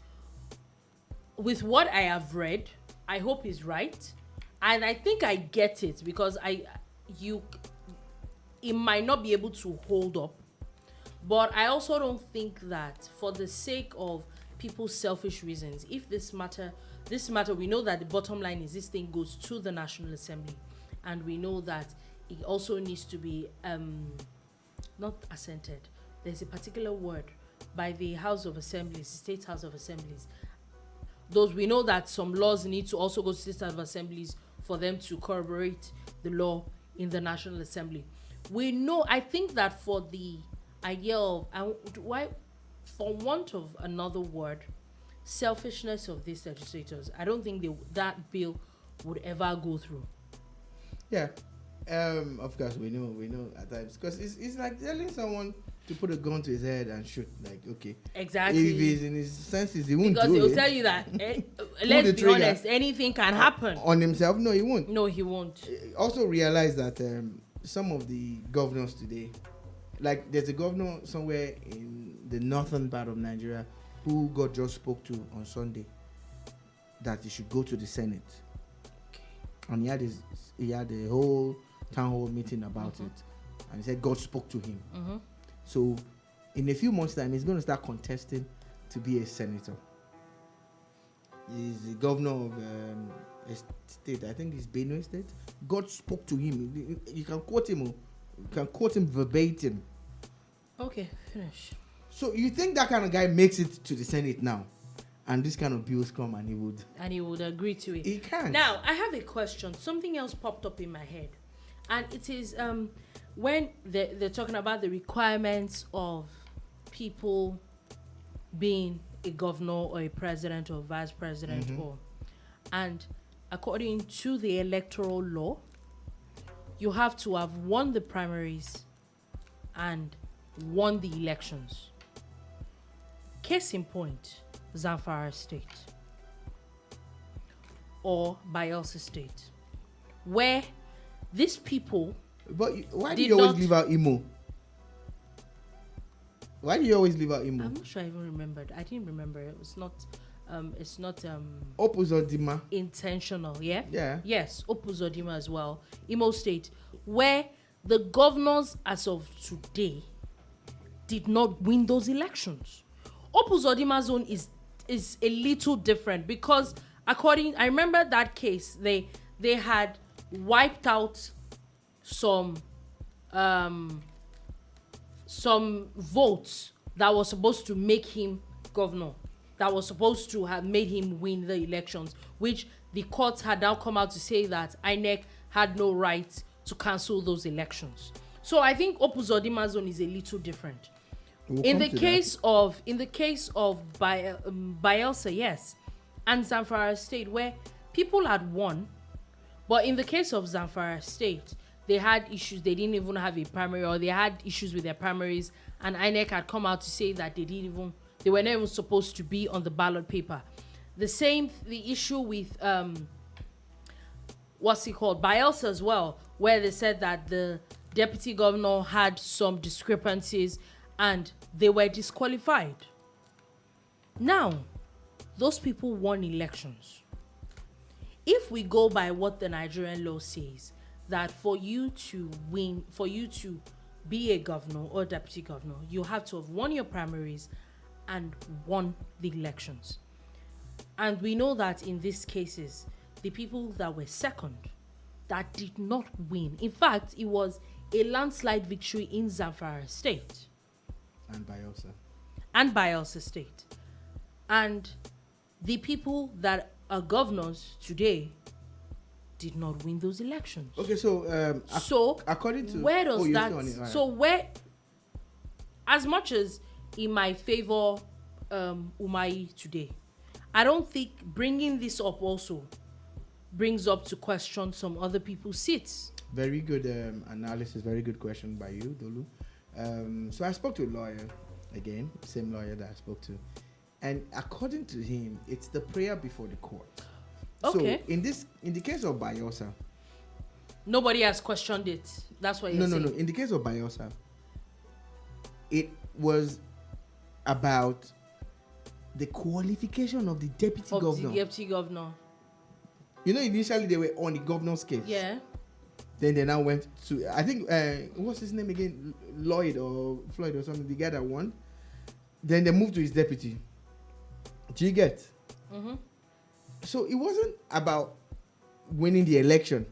with what I have read, I hope he's right, and I think I get it, because it might not be able to hold up, but I also don't think that for the sake of people's selfish reasons, if this matter, we know that the bottom line is this thing goes to the National Assembly, and we know that it also needs to be not assented. There's a particular word by the House of Assemblies, State House of Assemblies. Those, we know that some laws need to also go to State House of Assemblies for them to corroborate the law in the National Assembly. We know, I think that for the idea of, for want of another word, selfishness of these legislators, I don't think that bill would ever go through. Yeah. Of course, we know at times, because it's like telling someone to put a gun to his head and shoot. Like, okay, exactly. If he's in his senses, he won't because do it. Because they'll tell you that. Let's be honest, anything can happen on himself. No, he won't. No, he won't. Also realize that some of the governors today, like there's a governor somewhere in the northern part of Nigeria who God just spoke to on Sunday that he should go to the Senate. Okay. And he had a whole town hall meeting about it, and he said God spoke to him. So in a few months' time, he's going to start contesting to be a senator. He's the governor of a state, I think it's Benue State. God spoke to him. You can quote him. You can quote him verbatim. Okay, finish. So you think that kind of guy makes it to the Senate now, and this kind of bills come, and he would agree to it? He can't. Now I have a question. Something else popped up in my head, and it is when they're talking about the requirements of people being a governor or a president or vice president, and according to the electoral law, you have to have won the primaries and won the elections. Case in point, Zamfara State or Bayelsa State, where these people. But why do you always leave out Imo? Why do you always leave out Imo? I'm not sure I even remembered. I didn't remember. It's not Opus or Dima. Intentional, yeah? Yeah. Yes, Opus or Dima as well. Imo State, where the governors as of today did not win those elections. Opus or Dima zone is a little different, because I remember that case, they had wiped out some votes that was supposed to make him governor, that was supposed to have made him win the elections, which the courts had now come out to say that INEC had no right to cancel those elections. So I think Opus Odima zone is a little different. In the case of Bayelsa, yes, and Zamfara State, where people had won, But in the case of Zamfara State, they had issues. They didn't even have a primary, or they had issues with their primaries, and INEC had come out to say that they were not even supposed to be on the ballot paper. The issue with Bayelsa as well, where they said that the deputy governor had some discrepancies and they were disqualified. Now, those people won elections. If we go by what the Nigerian law says, that for you to win, for you to be a governor or deputy governor, you have to have won your primaries and won the elections. And we know that in these cases, the people that were second, that did not win. In fact, it was a landslide victory in Zamfara State. And Bayelsa State. And the people that are governors today did not win those elections. Okay, so according to where does that? So where, as much as it might favor Umahi today, I don't think bringing this up also brings up to question some other people's seats. Very good analysis. Very good question by you, Dolu. So I spoke to a lawyer again, same lawyer that I spoke to, and according to him, it's the prayer before the court. Okay. So in the case of Bayelsa, nobody has questioned it. That's what you're saying. No. In the case of Bayelsa, it was about the qualification of the deputy governor. You know, initially they were on the governor's case. Yeah. Then they now went to, I think, what's his name again? Lloyd or Floyd or something, the guy that won. Then they moved to his deputy. Do you get? Mm-hmm. So it wasn't about winning the election.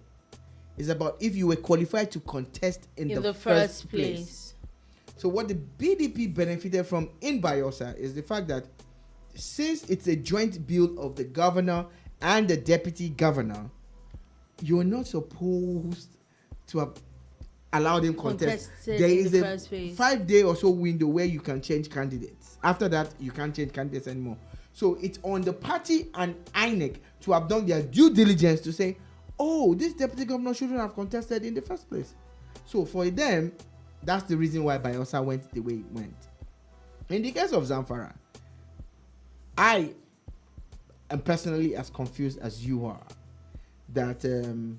It's about if you were qualified to contest in the first place. So what the BDP benefited from in Bayelsa is the fact that since it's a joint bill of the governor and the deputy governor, you're not supposed to have allowed them contest. There is a 5-day or so window where you can change candidates. After that, you can't change candidates anymore. So it's on the party and INEC to have done their due diligence to say, oh, this deputy governor shouldn't have contested in the first place. So for them, that's the reason why Bayelsa went the way it went. In the case of Zamfara, I am personally as confused as you are that the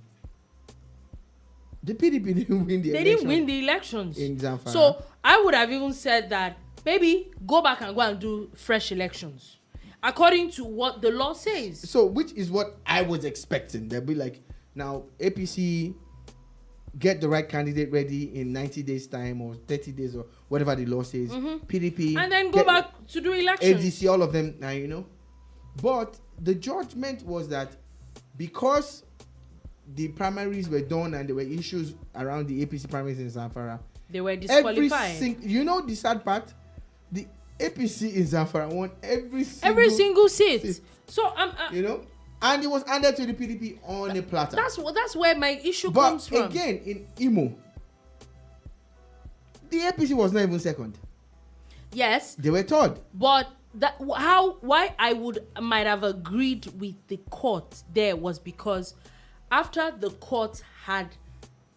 PDP didn't win the election. They didn't win the elections in Zamfara. So I would have even said that maybe go back and go and do fresh elections according to what the law says. So which is what I was expecting. They'll be like, now APC get the right candidate ready in 90 days time or 30 days or whatever the law says. Mm-hmm. PDP and then go back to do elections. ADC, all of them now, you know. But the judgment was that because the primaries were done and there were issues around the APC primaries in Zamfara, they were disqualified. You know the sad part? The APC in Zamfara won every single seat. So you know, and it was handed to the PDP on a platter. That's where my issue comes from. But again, in Imo, the APC was not even second. Yes, they were third. But why I might have agreed with the court there was because after the court had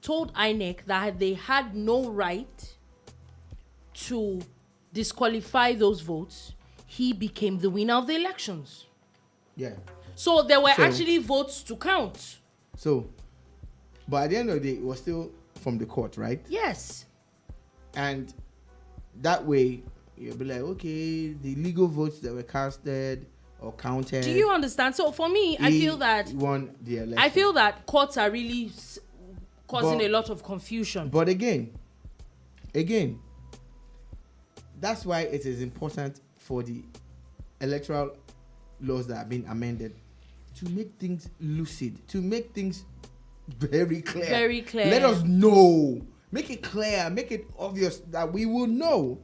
told INEC that they had no right to disqualify those votes, he became the winner of the elections. Yeah. So there were actually votes to count. So, but at the end of the day, it was still from the court, right? Yes. And that way, you'll be like, okay, the legal votes that were casted or counted. Do you understand? So for me, I feel that won the election. I feel that courts are really causing a lot of confusion. But again, that's why it is important for the electoral laws that have been amended to make things lucid, to make things very clear. Very clear. Let us know. Make it clear. Make it obvious that we will know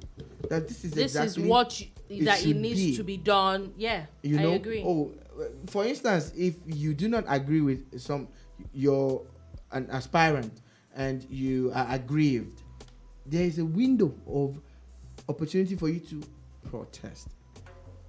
that this is what it needs to be done. Yeah, I agree. Oh, for instance, if you do not agree with you're an aspirant and you are aggrieved, there is a window of opportunity for you to protest.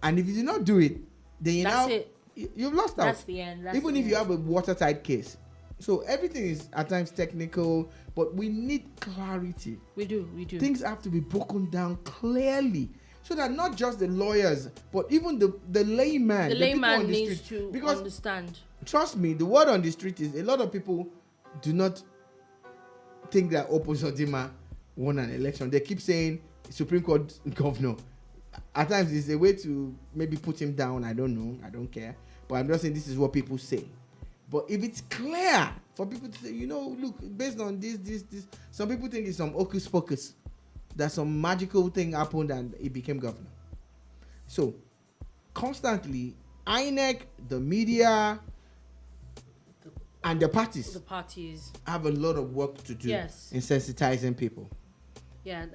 And if you do not do it, then you've lost out. That's the end. Even if you have a watertight case, So everything is at times technical, but we need clarity. We do. Things have to be broken down clearly, so that not just the lawyers, but even the layman, The people on layman the needs street. to Because understand. trust me, the word on the street is a lot of people do not think that Opposodima won an election. They keep saying Supreme Court governor. At times it's a way to maybe put him down. I don't know. I don't care. But I'm just saying this is what people say. But if it's clear for people to say, look, based on this, some people think it's some hocus pocus, that some magical thing happened and he became governor. So constantly, INEC, the media, and the parties have a lot of work to do in sensitizing people. Yeah.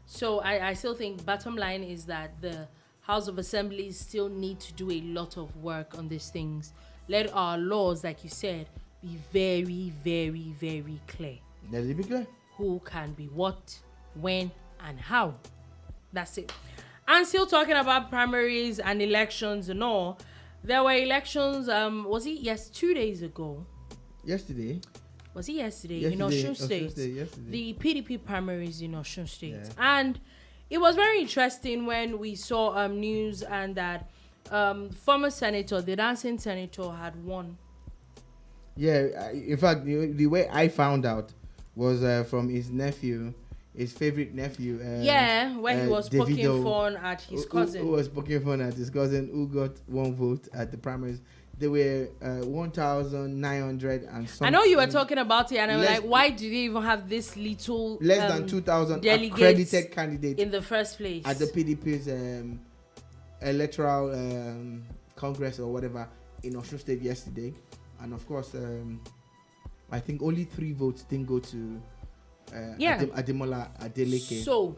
So I still think bottom line is that the House of Assembly still need to do a lot of work on these things. Let our laws, like you said, be very, very, very clear. Let it be clear. Who can be what, when, and how. That's it. And still talking about primaries and elections and all, there were elections, was it 2 days ago? Yesterday? Was it yesterday? In Osun State. The PDP primaries in Osun State. Yeah. And it was very interesting when we saw news and that former senator, the dancing senator, had won. Yeah, in fact, the way I found out was from his nephew, his favorite nephew. Where he was poking fun at his cousin. Who was poking fun at his cousin, who got 1 vote at the primaries. There were 1,900 and something. I know you were talking about it, and I'm like, why do they even have this little less than 2,000 accredited candidates in the first place at the PDP's electoral congress or whatever in Osun State yesterday? And of course, I think only 3 votes didn't go to Ademola Adeleke. So,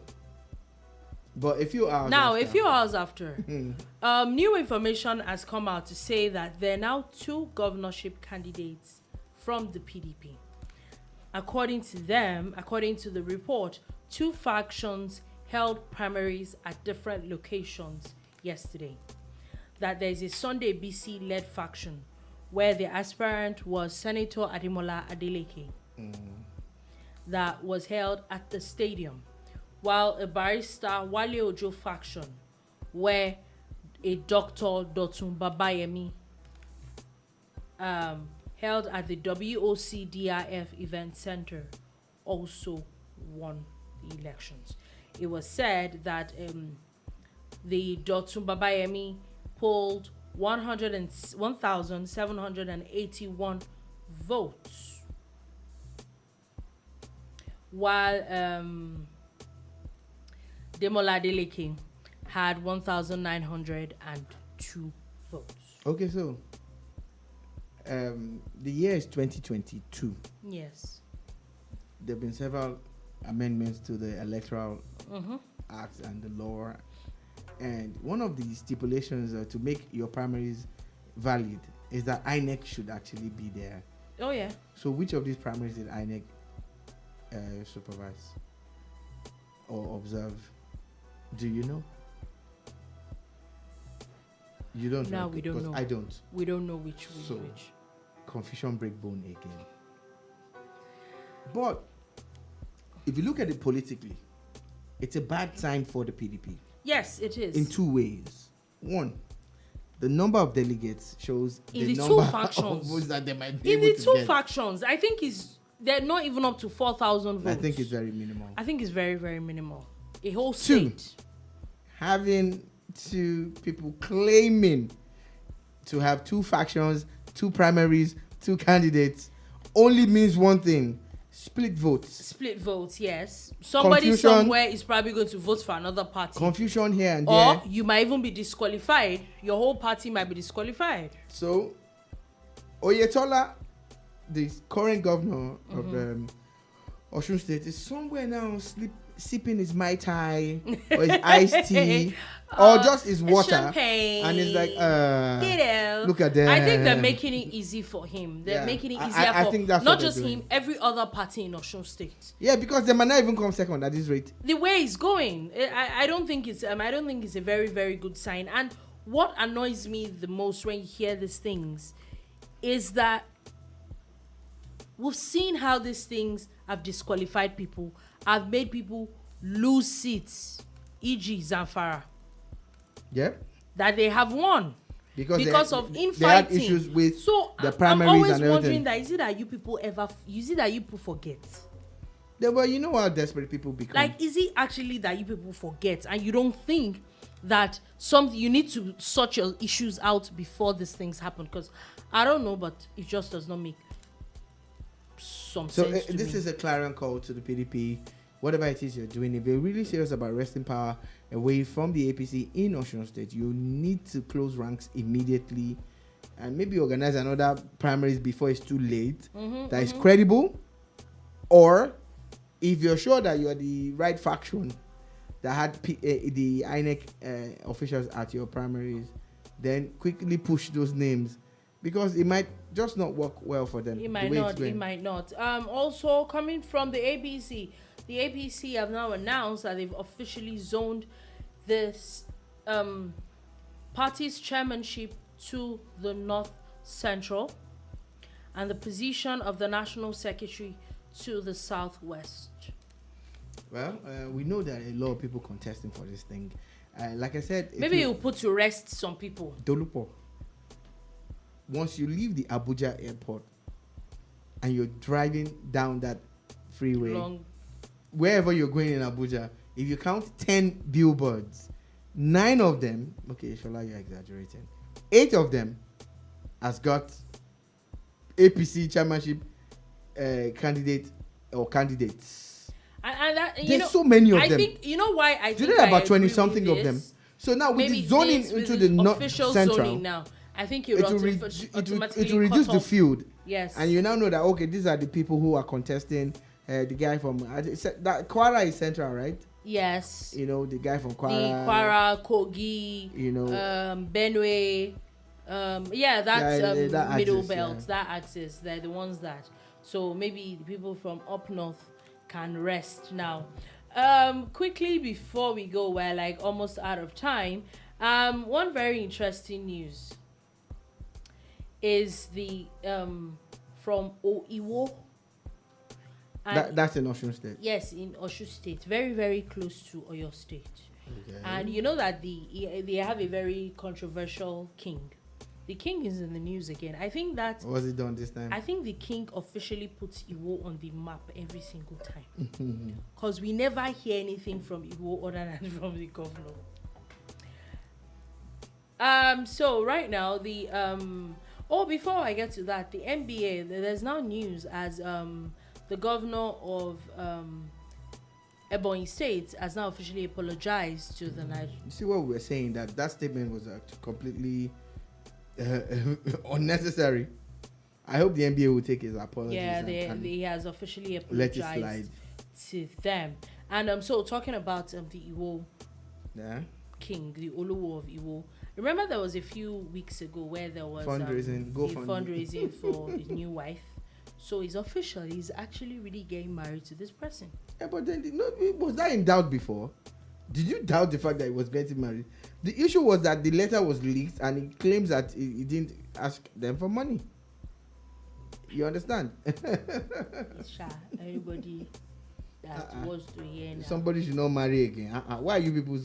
but a few hours after, new information has come out to say that there are now 2 governorship candidates from the PDP. According to the report, 2 factions held primaries at different locations yesterday. That there is a Sunday BC-led faction where the aspirant was Senator Ademola Adeleke. That was held at the stadium, while a barrister Wale Ojo faction, where a Dr. Dotun Babayemi held at the WOCDRF event center, also won the elections. It was said that the Dotun Babayemi polled 1,781 votes, while Demola Adeleke had 1,902 votes. Okay, so the year is 2022. Yes. There have been several amendments to the Electoral Act and the law. And one of the stipulations to make your primaries valid is that INEC should actually be there. Oh, yeah. So which of these primaries did INEC supervise or observe? Do you know? You don't know? No, we don't know. I don't. We don't know which. Confusion break bone again. But if you look at it politically, it's a bad sign for the PDP. Yes, it is. In 2 ways. One, the number of delegates shows in the number 2 factions. Of votes that they might be able to get. In the 2 factions, I think they're not even up to 4,000 votes. I think it's very minimal. I think it's very, very minimal. A whole state. 2, having 2 people claiming to have 2 factions, 2 primaries, 2 candidates only means one thing: split votes. Split votes, yes. Somebody somewhere is probably going to vote for another party. Confusion here and there. Or you might even be disqualified. Your whole party might be disqualified. So, Oyetola, the current governor of Osun State, is somewhere now sipping his Mai Tai or his iced tea or just his water. Champagne. And it's like, look at them. I think they're making it easy for him. They're making it easier for think that's not just him, every other party in Osun State. Yeah, because they might not even come second at this rate. The way it's going, I don't think it's a very, very good sign. And what annoys me the most when you hear these things is that we've seen how these things have disqualified people, have made people lose seats, e.g. Zamfara, that they have won because of infighting. They had issues with the primaries. I'm always and everything. wondering that is it that you people forget? Well, you know how desperate people become. Like, is it actually that you people forget and you don't think that you need to sort your issues out before these things happen? Because I don't know, but it just does not make some sense to this me. is a clarion call to the PDP. Whatever it is you're doing, if you're really serious about wresting power away from the APC in Osun State, you need to close ranks immediately and maybe organize another primaries before it's too late. That is credible. Or if you're sure that you're the right faction that had the INEC officials at your primaries, then quickly push those names, because it might just not work well for them. It might not. Also, coming from the APC have now announced that they've officially zoned this party's chairmanship to the North Central and the position of the National Secretary to the Southwest. Well, we know that a lot of people contesting for this thing. Like I said, maybe you'll put to rest some people. Dolupo. Once you leave the Abuja airport and you're driving down that freeway, wherever you're going in Abuja, if you count 10 billboards, 9 of them, okay, Shola, you're exaggerating, 8 of them has got APC chairmanship candidate or candidates. And that, there's so many of them. I think, you know why I think there are about 20 something of them. So now with the zoning into the North Central, now, I think it will reduce the field. Yes. And you now know that, okay, these are the people who are contesting. The guy from that Kwara is central, right? Yes. You know, the guy from Kwara. The Kwara, Kogi, you know, Benue. That middle axis, belt, that axis. They're the ones that. So maybe the people from up north can rest now. Quickly before we go, we're like almost out of time. One very interesting news is the from Oiwo. That's in Osun State. Yes, in Osun State, very very close to Oyo State. Okay. And you know that they have a very controversial king. The king is in the news again. I think that. What was it done this time? I think the king officially puts Iwo on the map every single time. Because we never hear anything from Iwo other than from the governor. So right now before I get to that, the NBA, there's now news as the governor of Ebonyi State has now officially apologized to the Niger. You see what we were saying, that statement was completely unnecessary. I hope the NBA will take his apologies. Yeah, he has officially apologized to them. And so talking about the Iwo king, the Oluwo of Iwo. Remember there was a few weeks ago where there was fundraising for his new wife. So it's official. He's actually really getting married to this person. Yeah, but then was that in doubt before? Did you doubt the fact that he was getting married? The issue was that the letter was leaked and he claims that he didn't ask them for money. You understand? Everybody that wants to hear now. Somebody should not marry again. Why are you people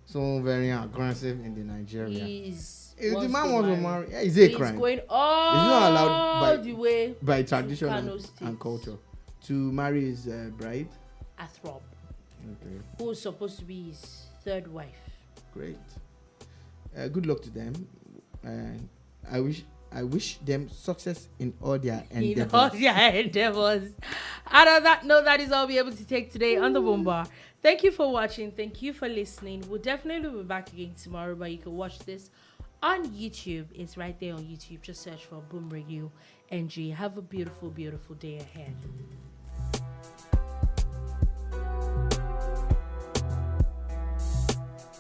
so very aggressive in the Nigeria? If the man wants to marry, is it a crime? He's going not allowed the way by tradition and culture to marry his bride. Athrop. Okay. Who is supposed to be his third wife. Great. Good luck to them. I wish them success in all their endeavors. And on that note, that is all we'll be able to take today on the Boom Bar. Thank you for watching. Thank you for listening. We'll definitely be back again tomorrow, but you can watch this on YouTube. It's right there on YouTube. Just search for Boom Radio NG. Have a beautiful, beautiful day ahead.